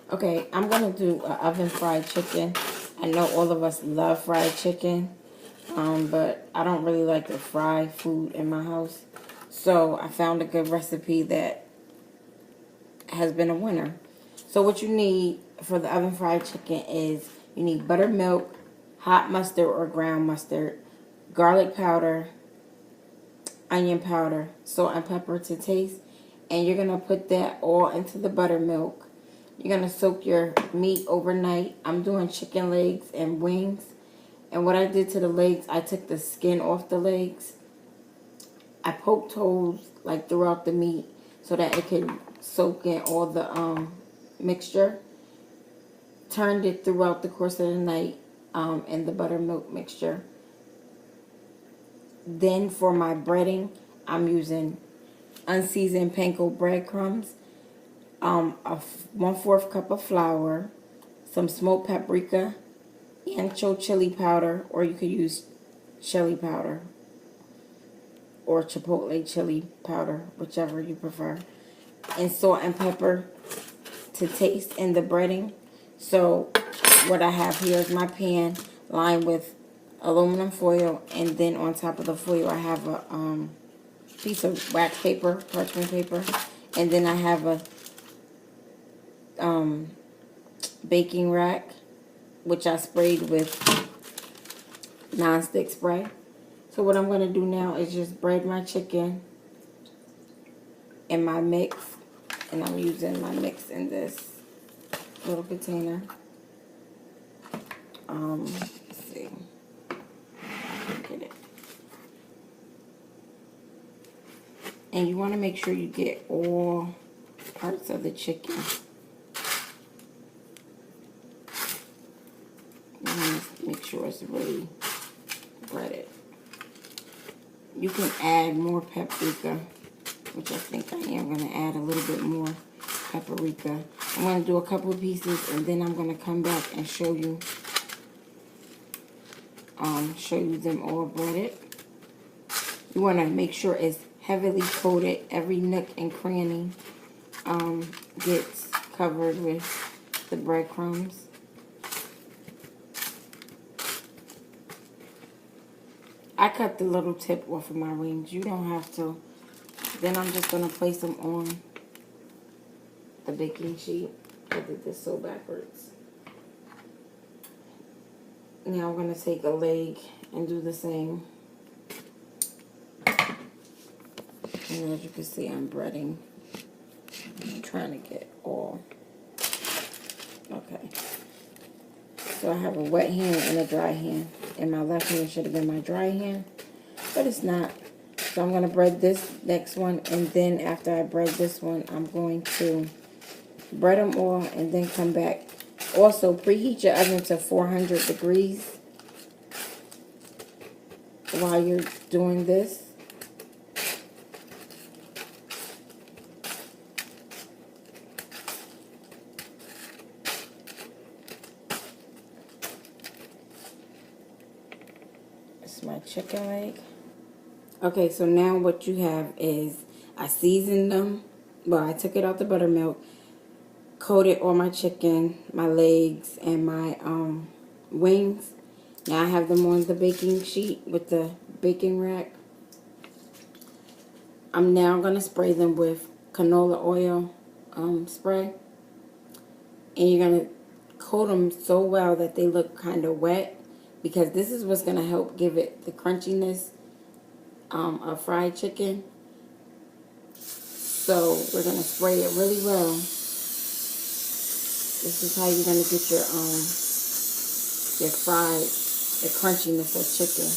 Okay, I'm going to do oven fried chicken. I know all of us love fried chicken, but I don't really like to fry food in my house. So I found a good recipe that has been a winner. So what you need for the oven fried chicken is you need buttermilk, hot mustard or ground mustard, garlic powder, onion powder, salt and pepper to taste. And you're going to put that all into the buttermilk. You're going to soak your meat overnight. I'm doing chicken legs and wings. And what I did to the legs, I took the skin off the legs. I poked holes like throughout the meat so that it could soak in all the mixture. Turned it throughout the course of the night in the buttermilk mixture. Then for my breading, I'm using unseasoned panko breadcrumbs, a 1/4 cup of flour, some smoked paprika, ancho chili powder, or you could use chili powder or chipotle chili powder, whichever you prefer, and salt and pepper to taste in the breading. So what I have here is my pan lined with aluminum foil, and then on top of the foil I have a piece of wax paper, parchment paper, and then I have a baking rack, which I sprayed with non-stick spray. So what I'm going to do now is just bread my chicken in my mix, and I'm using my mix in this little container. Let's see. Get it. And you want to make sure you get all parts of the chicken. You want to make sure it's really breaded. You can add more paprika, which I think I am going to add a little bit more paprika. I'm going to do a couple of pieces, and then I'm going to come back and show you them all breaded. You want to make sure it's heavily coated. Every nook and cranny gets covered with the breadcrumbs. I cut the little tip off of my wings. You don't have to. Then I'm just going to place them on the baking sheet. I did this so backwards. Now I'm going to take a leg and do the same. And as you can see, I'm breading. I'm trying to get all. Okay. So I have a wet hand and a dry hand. And my left hand should have been my dry hand, but it's not. So I'm going to bread this next one, and then after I bread this one, I'm going to bread them all and then come back. Also, preheat your oven to 400 degrees while you're doing this. It's my chicken leg. Okay, so now what you have is I seasoned them. Well, I took it out the buttermilk, coated all my chicken, my legs, and my wings. Now I have them on the baking sheet with the baking rack. I'm now going to spray them with canola oil spray. And you're going to coat them so well that they look kind of wet, because this is what's going to help give it the crunchiness of fried chicken. So we're going to spray it really well. This is how you're going to get your fried, the crunchiness of chicken.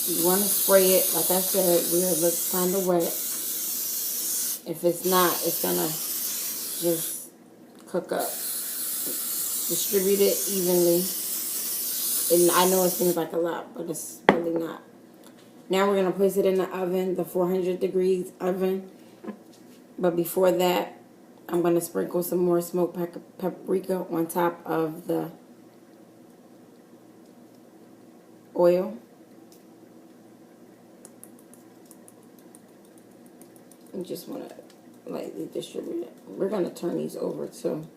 You want to spray it, like I said, where it looks kind of wet. If it's not, it's going to just cook up. Distribute it evenly. And I know it seems like a lot, but it's really not. Now we're going to place it in the oven, the 400 degrees oven. But before that, I'm going to sprinkle some more smoked paprika on top of the oil. You just want to lightly distribute it. We're going to turn these over too.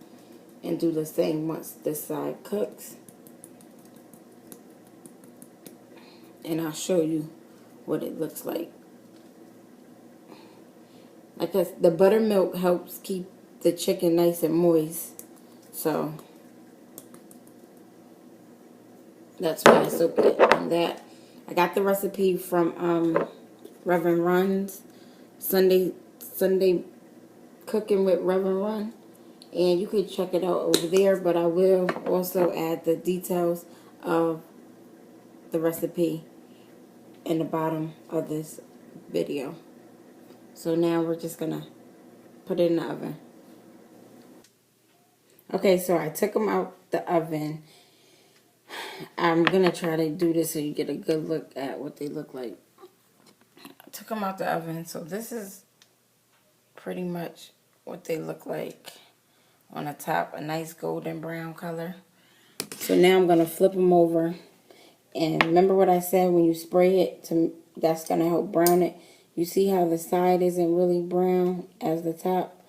and do the same once this side cooks. And I'll show you what it looks like. Like the buttermilk helps keep the chicken nice and moist. So that's why it's so good on that. I got the recipe from Reverend Run's Sunday Cooking with Reverend Run. And you can check it out over there. But I will also add the details of the recipe in the bottom of this video. So now we're just gonna put it in the oven. Okay, so I took them out the oven. I'm gonna try to do this so you get a good look at what they look like. I took them out the oven, so this is pretty much what they look like on the top, a nice golden brown color. So now I'm gonna flip them over, and remember what I said, when you spray it, that's gonna help brown it. You see how the side isn't really brown as the top?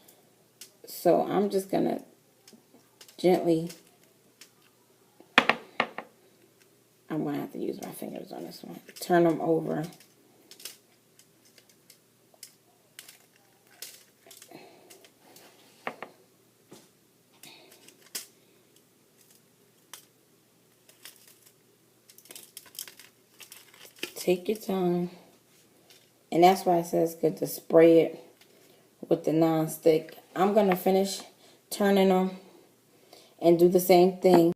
So I'm just gonna gently, I'm gonna have to use my fingers on this one, turn them over. Take your time. And that's why I say it's good to spray it with the non-stick. I'm going to finish turning them and do the same thing.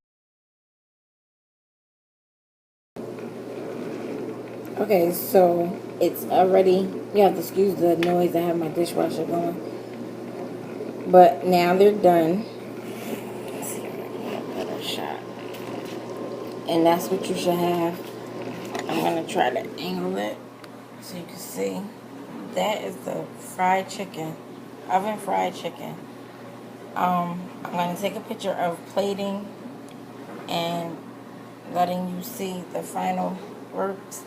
Okay, so it's already, you have to excuse the noise, I have my dishwasher going. But now they're done. Let's see if I can get a better shot. And that's what you should have. I'm going to try to angle it so you can see. That is the fried chicken, oven fried chicken. I'm going to take a picture of plating and letting you see the final works.